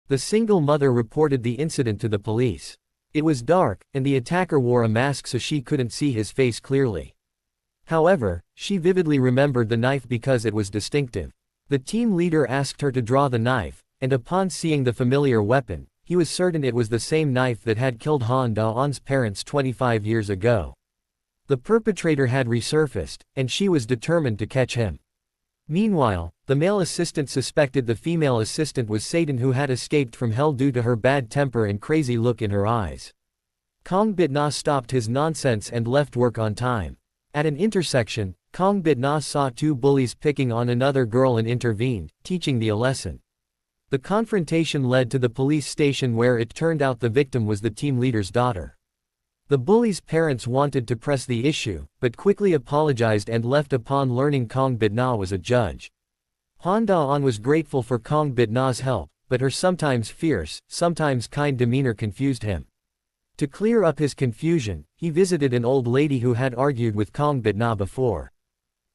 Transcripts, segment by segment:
The single mother reported the incident to the police. It was dark, and the attacker wore a mask so she couldn't see his face clearly. However, she vividly remembered the knife because it was distinctive. The team leader asked her to draw the knife, and upon seeing the familiar weapon, he was certain it was the same knife that had killed Han Da-on's parents 25 years ago. The perpetrator had resurfaced, and she was determined to catch him. Meanwhile, the male assistant suspected the female assistant was Satan, who had escaped from hell due to her bad temper and crazy look in her eyes. Kang Bit-na stopped his nonsense and left work on time. At an intersection, Kang Bit-na saw two bullies picking on another girl and intervened, teaching them a lesson. The confrontation led to the police station, where it turned out the victim was the team leader's daughter. The bullies' parents wanted to press the issue, but quickly apologized and left upon learning Kang Bit-na was a judge. Han Da-on was grateful for Kang Bit-na's help, but her sometimes fierce, sometimes kind demeanor confused him. To clear up his confusion, he visited an old lady who had argued with Kang Bit-na before.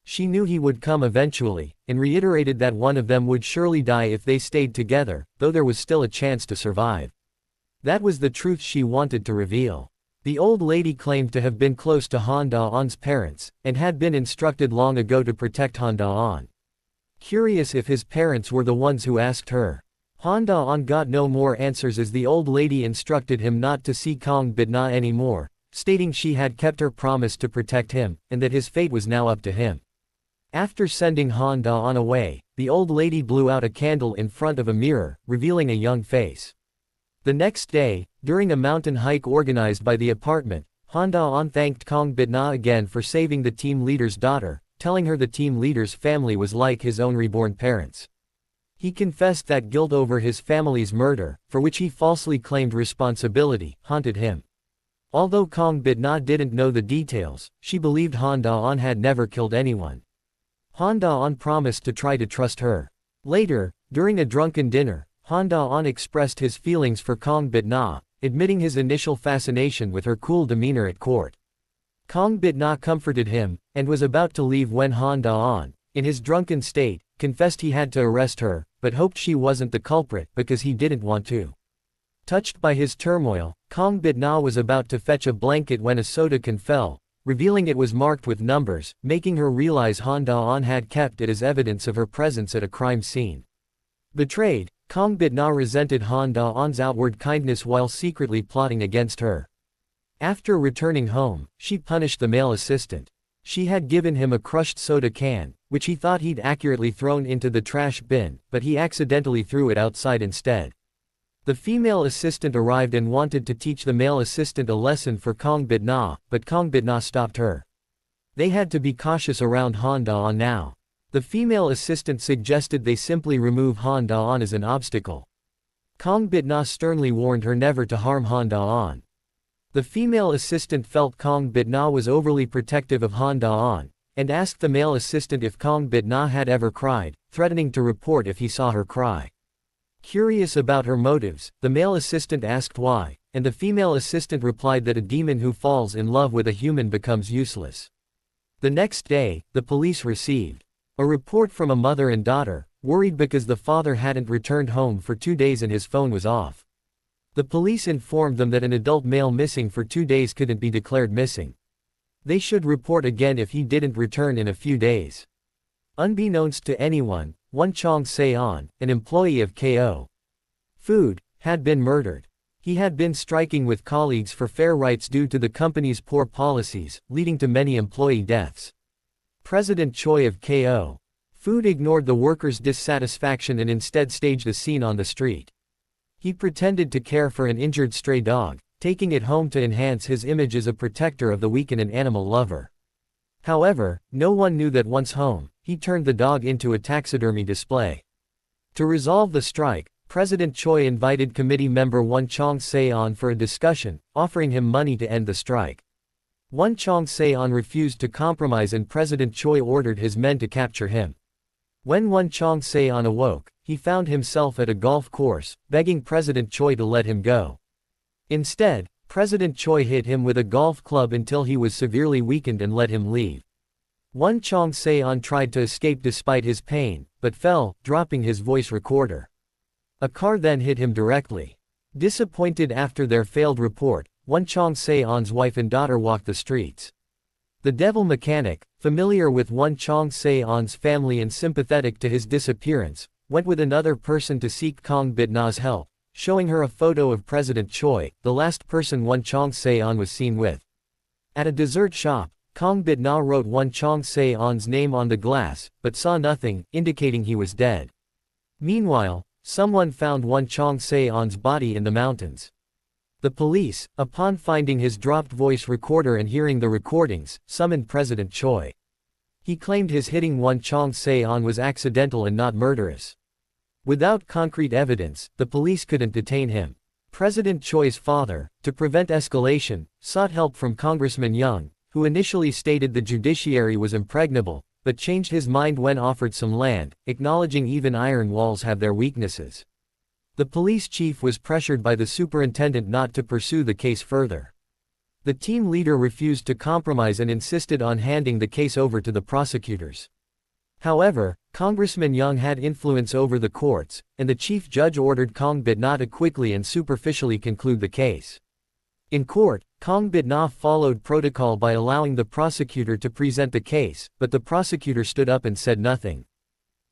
She knew he would come eventually, and reiterated that one of them would surely die if they stayed together, though there was still a chance to survive. That was the truth she wanted to reveal. The old lady claimed to have been close to Han Da-on's parents, and had been instructed long ago to protect Han Da-on. Curious if his parents were the ones who asked her. Han Da-on got no more answers as the old lady instructed him not to see Kang Bit-na anymore, stating she had kept her promise to protect him, and that his fate was now up to him. After sending Han Da-on away, the old lady blew out a candle in front of a mirror, revealing a young face. The next day, during a mountain hike organized by the apartment, Han Da-on thanked Kang Bit-na again for saving the team leader's daughter, telling her the team leader's family was like his own reborn parents. He confessed that guilt over his family's murder, for which he falsely claimed responsibility, haunted him. Although Kang Bit-na didn't know the details, she believed Han Da-on had never killed anyone. Han Da-on promised to try to trust her. Later, during a drunken dinner, Han Da-on expressed his feelings for Kang Bit-na, admitting his initial fascination with her cool demeanor at court. Kang Bit-na comforted him, and was about to leave when Han Da-on, in his drunken state, confessed he had to arrest her, but hoped she wasn't the culprit because he didn't want to. Touched by his turmoil, Kang Bit-na was about to fetch a blanket when a soda can fell, revealing it was marked with numbers, making her realize Han Da-on had kept it as evidence of her presence at a crime scene. Betrayed, Kang Bit-na resented Han Da-on's outward kindness while secretly plotting against her. After returning home, she punished the male assistant. She had given him a crushed soda can, which he thought he'd accurately thrown into the trash bin, but he accidentally threw it outside instead. The female assistant arrived and wanted to teach the male assistant a lesson for Kang Bit-na, but Kang Bit-na stopped her. They had to be cautious around Han Da-on now. The female assistant suggested they simply remove Han Da-on as an obstacle. Kang Bit-na sternly warned her never to harm Han Da-on. The female assistant felt Kang Bit-na was overly protective of Han Da-on, and asked the male assistant if Kang Bit-na had ever cried, threatening to report if he saw her cry. Curious about her motives, the male assistant asked why, and the female assistant replied that a demon who falls in love with a human becomes useless. The next day, the police received a report from a mother and daughter, worried because the father hadn't returned home for 2 days and his phone was off. The police informed them that an adult male missing for 2 days couldn't be declared missing. They should report again if he didn't return in a few days. Unbeknownst to anyone, Won Chong-seon, an employee of Ko-Food, had been murdered. He had been striking with colleagues for fair rights due to the company's poor policies, leading to many employee deaths. President Choi of Ko-Food ignored the workers' dissatisfaction and instead staged a scene on the street. He pretended to care for an injured stray dog, taking it home to enhance his image as a protector of the weak and an animal lover. However, no one knew that once home, he turned the dog into a taxidermy display. To resolve the strike, President Choi invited committee member Won Chong-seon for a discussion, offering him money to end the strike. Won Chong-seon refused to compromise and President Choi ordered his men to capture him. When Won Chong-seon awoke, he found himself at a golf course, begging President Choi to let him go. Instead, President Choi hit him with a golf club until he was severely weakened and let him leave. Won Chong-seon tried to escape despite his pain, but fell, dropping his voice recorder. A car then hit him directly. Disappointed after their failed report, Won Chong-seon's wife and daughter walked the streets. The devil mechanic, familiar with Won Chong-seon's family and sympathetic to his disappearance, went with another person to seek Kang Bit-na's help, showing her a photo of President Choi, the last person Won Chong-seon was seen with. At a dessert shop, Kang Bit-na wrote Won Chong-seon's name on the glass, but saw nothing, indicating he was dead. Meanwhile, someone found Won Chong-seon's body in the mountains. The police, upon finding his dropped voice recorder and hearing the recordings, summoned President Choi. He claimed his hitting Won Chong-seon was accidental and not murderous. Without concrete evidence, the police couldn't detain him. President Choi's father, to prevent escalation, sought help from Congressman Young, who initially stated the judiciary was impregnable, but changed his mind when offered some land, acknowledging even iron walls have their weaknesses. The police chief was pressured by the superintendent not to pursue the case further. The team leader refused to compromise and insisted on handing the case over to the prosecutors. However, Congressman Young had influence over the courts, and the chief judge ordered Kang Bit-na to quickly and superficially conclude the case. In court, Kang Bit-na followed protocol by allowing the prosecutor to present the case, but the prosecutor stood up and said nothing.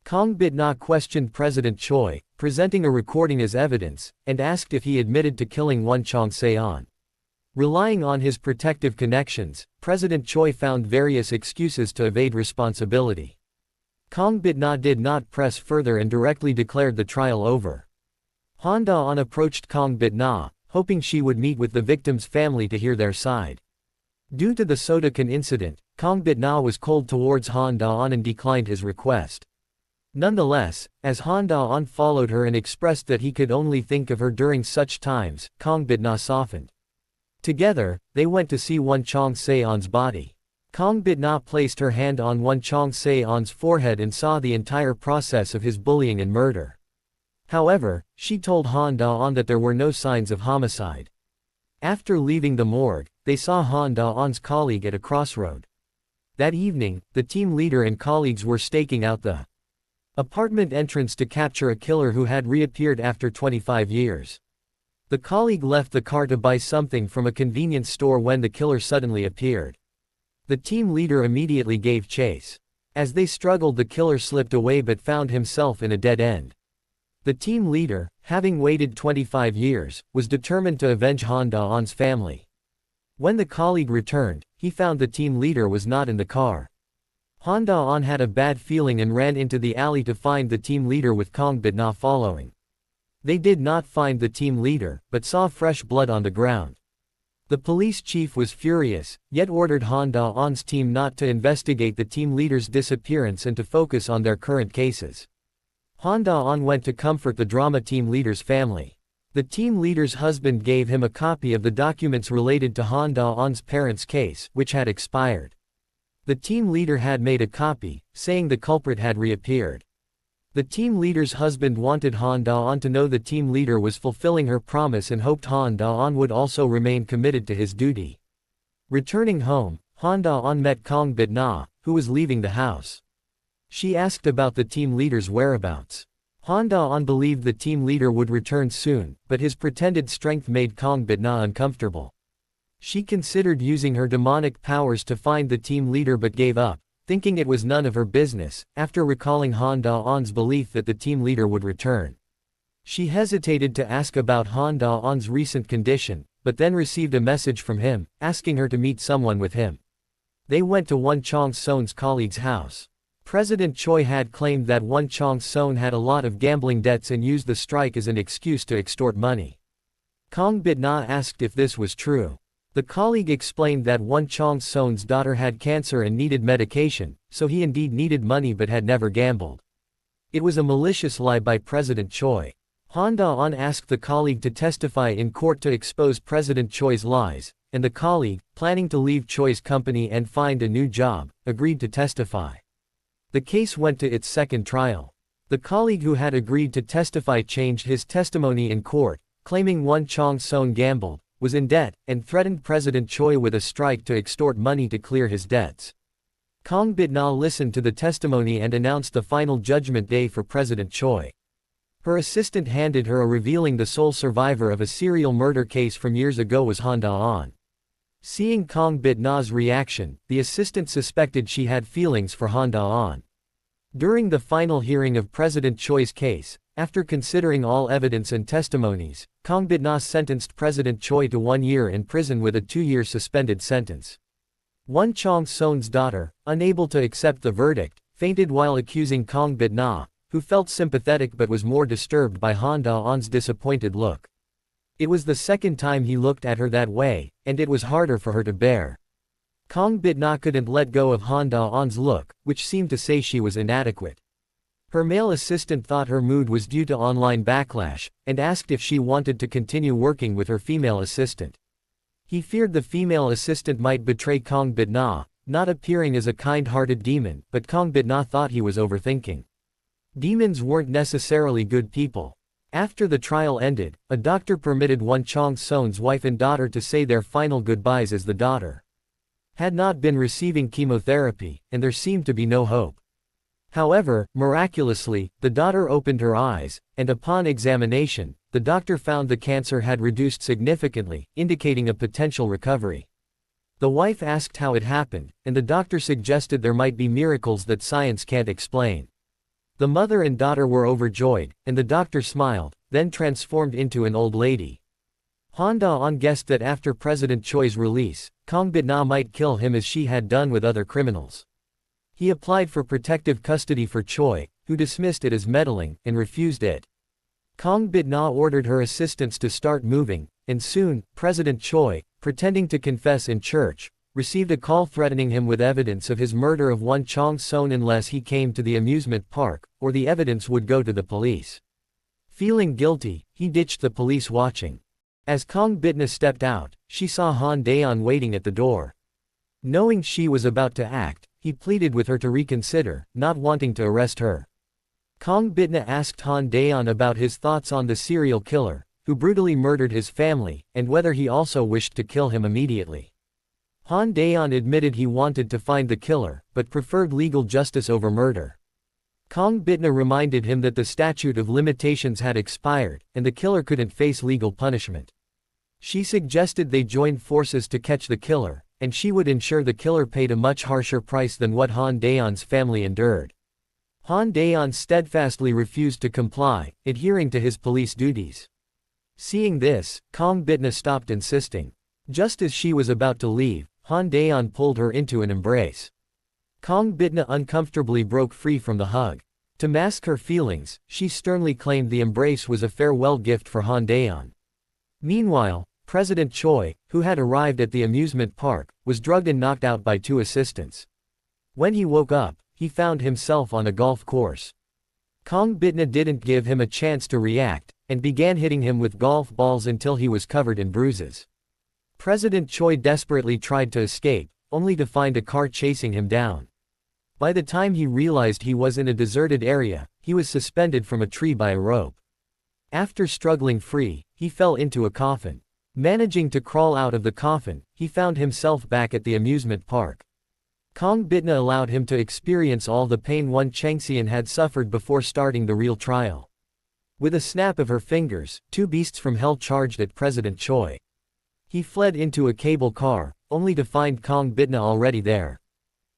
Kang Bit-na questioned President Choi, presenting a recording as evidence, and asked if he admitted to killing Won Chong-seon. Relying on his protective connections, President Choi found various excuses to evade responsibility. Kang Bit-na did not press further and directly declared the trial over. Han Da-on approached Kang Bit-na, hoping she would meet with the victim's family to hear their side. Due to the Sodakan incident, Kang Bit-na was cold towards Han Da-on and declined his request. Nonetheless, as Han Da-on followed her and expressed that he could only think of her during such times, Kang Bit-na softened. Together, they went to see Won Chong-seon's body. Kang Bit-na placed her hand on Won Chong-seon's forehead and saw the entire process of his bullying and murder. However, she told Han Da-on that there were no signs of homicide. After leaving the morgue, they saw Han Da-on's colleague at a crossroad. That evening, the team leader and colleagues were staking out the apartment entrance to capture a killer who had reappeared after 25 years. The colleague left the car to buy something from a convenience store when the killer suddenly appeared. The team leader immediately gave chase. As they struggled, the killer slipped away but found himself in a dead end. The team leader, having waited 25 years, was determined to avenge Han Da-on's family. When the colleague returned, he found the team leader was not in the car. Han Da-on had a bad feeling and ran into the alley to find the team leader with Kang Bit-na following. They did not find the team leader, but saw fresh blood on the ground. The police chief was furious, yet ordered Han Da-on's team not to investigate the team leader's disappearance and to focus on their current cases. Han Da-on went to comfort the drama team leader's family. The team leader's husband gave him a copy of the documents related to Han Da-on's parents' case, which had expired. The team leader had made a copy, saying the culprit had reappeared. The team leader's husband wanted Han Da-on to know the team leader was fulfilling her promise and hoped Han Da-on would also remain committed to his duty. Returning home, Han Da-on met Kang Bit-na, who was leaving the house. She asked about the team leader's whereabouts. Han Da-on believed the team leader would return soon, but his pretended strength made Kang Bit-na uncomfortable. She considered using her demonic powers to find the team leader but gave up, thinking it was none of her business, after recalling Han Da-on's belief that the team leader would return. She hesitated to ask about Han Da-on's recent condition, but then received a message from him, asking her to meet someone with him. They went to Won Chong-seon's colleague's house. President Choi had claimed that Won Chong-seon had a lot of gambling debts and used the strike as an excuse to extort money. Kang Bit-na asked if this was true. The colleague explained that Won Chong-seon's daughter had cancer and needed medication, so he indeed needed money but had never gambled. It was a malicious lie by President Choi. Han Da-on asked the colleague to testify in court to expose President Choi's lies, and the colleague, planning to leave Choi's company and find a new job, agreed to testify. The case went to its second trial. The colleague who had agreed to testify changed his testimony in court, claiming Won Chong-seon gambled, was in debt, and threatened President Choi with a strike to extort money to clear his debts. Kang Bit-na listened to the testimony and announced the final judgment day for President Choi. Her assistant handed her a revealing the sole survivor of a serial murder case from years ago was Han Da-on. Seeing Kang Bit-na's reaction, the assistant suspected she had feelings for Han Da-on. During the final hearing of President Choi's case, after considering all evidence and testimonies, Kang Bit-na sentenced President Choi to 1 year in prison with a 2-year suspended sentence. Won Chong-seon's daughter, unable to accept the verdict, fainted while accusing Kang Bit-na, who felt sympathetic but was more disturbed by Han Da-on's disappointed look. It was the second time he looked at her that way, and it was harder for her to bear. Kang Bit-na couldn't let go of Han Da-on's look, which seemed to say she was inadequate. Her male assistant thought her mood was due to online backlash, and asked if she wanted to continue working with her female assistant. He feared the female assistant might betray Kang Bit-na, not appearing as a kind-hearted demon, but Kang Bit-na thought he was overthinking. Demons weren't necessarily good people. After the trial ended, a doctor permitted Won Chong-seon's wife and daughter to say their final goodbyes as the daughter had not been receiving chemotherapy, and there seemed to be no hope. However, miraculously, the daughter opened her eyes, and upon examination, the doctor found the cancer had reduced significantly, indicating a potential recovery. The wife asked how it happened, and the doctor suggested there might be miracles that science can't explain. The mother and daughter were overjoyed, and the doctor smiled, then transformed into an old lady. Han Da-on guessed that after President Choi's release, Kang Bit-na might kill him as she had done with other criminals. He applied for protective custody for Choi, who dismissed it as meddling, and refused it. Kang Bit-na ordered her assistants to start moving, and soon, President Choi, pretending to confess in church, received a call threatening him with evidence of his murder of Won Chong-seon unless he came to the amusement park, or the evidence would go to the police. Feeling guilty, he ditched the police watching. As Kang Bit-na stepped out, she saw Han Da-on waiting at the door. Knowing she was about to act, he pleaded with her to reconsider, not wanting to arrest her. Kang Bit-na asked Han Da-on about his thoughts on the serial killer, who brutally murdered his family, and whether he also wished to kill him immediately. Han Da-on admitted he wanted to find the killer, but preferred legal justice over murder. Kang Bit-na reminded him that the statute of limitations had expired, and the killer couldn't face legal punishment. She suggested they join forces to catch the killer, and she would ensure the killer paid a much harsher price than what Han Da-on's family endured. Han Da-on steadfastly refused to comply, adhering to his police duties. Seeing this, Kang Bit-na stopped insisting. Just as she was about to leave, Han Da-on pulled her into an embrace. Kang Bit-na uncomfortably broke free from the hug. To mask her feelings, she sternly claimed the embrace was a farewell gift for Han Da-on. Meanwhile, President Choi, who had arrived at the amusement park, was drugged and knocked out by 2 assistants. When he woke up, he found himself on a golf course. Kang Bit-na didn't give him a chance to react, and began hitting him with golf balls until he was covered in bruises. President Choi desperately tried to escape, only to find a car chasing him down. By the time he realized he was in a deserted area, he was suspended from a tree by a rope. After struggling free, he fell into a coffin. Managing to crawl out of the coffin, he found himself back at the amusement park. Kang Bit-na allowed him to experience all the pain Won Chang-seon had suffered before starting the real trial. With a snap of her fingers, 2 beasts from hell charged at President Choi. He fled into a cable car, only to find Kang Bit-na already there.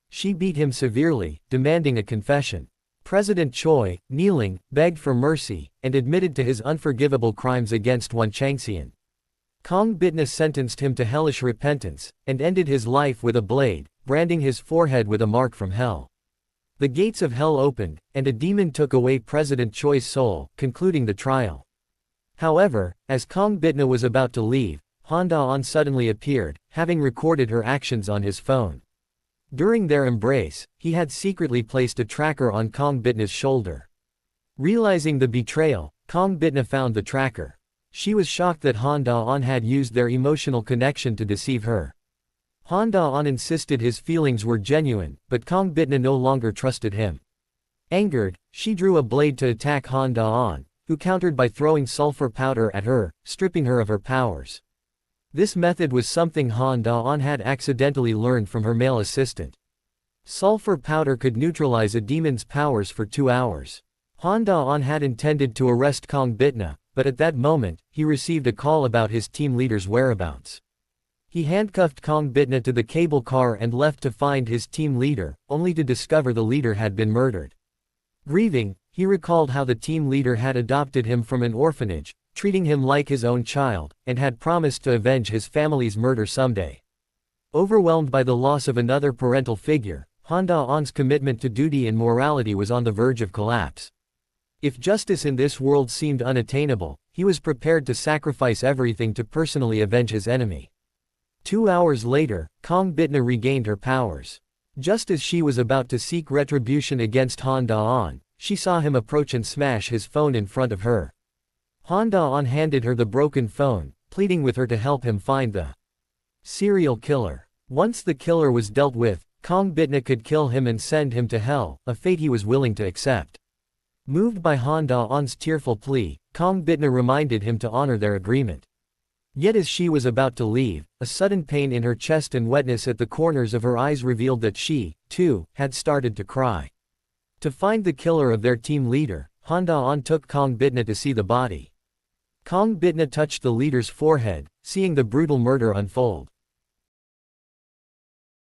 She beat him severely, demanding a confession. President Choi, kneeling, begged for mercy, and admitted to his unforgivable crimes against Won Chang-seon. Kang Bit-na sentenced him to hellish repentance, and ended his life with a blade, branding his forehead with a mark from hell. The gates of hell opened, and a demon took away President Choi's soul, concluding the trial. However, as Kang Bit-na was about to leave, Han Da-on suddenly appeared, having recorded her actions on his phone. During their embrace, he had secretly placed a tracker on Kang Bit-na's shoulder. Realizing the betrayal, Kang Bit-na found the tracker. She was shocked that Han Da-on had used their emotional connection to deceive her. Han Da-on insisted his feelings were genuine, but Kang Bit-na no longer trusted him. Angered, she drew a blade to attack Han Da-on, who countered by throwing sulfur powder at her, stripping her of her powers. This method was something Han Da-on had accidentally learned from her male assistant. Sulfur powder could neutralize a demon's powers for 2 hours. Han Da-on had intended to arrest Kang Bit-na, but at that moment, he received a call about his team leader's whereabouts. He handcuffed Kang Bit-na to the cable car and left to find his team leader, only to discover the leader had been murdered. Grieving, he recalled how the team leader had adopted him from an orphanage, treating him like his own child, and had promised to avenge his family's murder someday. Overwhelmed by the loss of another parental figure, Han Da-on's commitment to duty and morality was on the verge of collapse. If justice in this world seemed unattainable, he was prepared to sacrifice everything to personally avenge his enemy. 2 hours later, Kang Bit-na regained her powers. Just as she was about to seek retribution against Han Da-on, she saw him approach and smash his phone in front of her. Han Da-on handed her the broken phone, pleading with her to help him find the serial killer. Once the killer was dealt with, Kang Bit-na could kill him and send him to hell, a fate he was willing to accept. Moved by Han Da-on's tearful plea, Kang Bit-na reminded him to honor their agreement. Yet as she was about to leave, a sudden pain in her chest and wetness at the corners of her eyes revealed that she, too, had started to cry. To find the killer of their team leader, Han Da-on took Kang Bit-na to see the body. Kang Bit-na touched the leader's forehead, seeing the brutal murder unfold.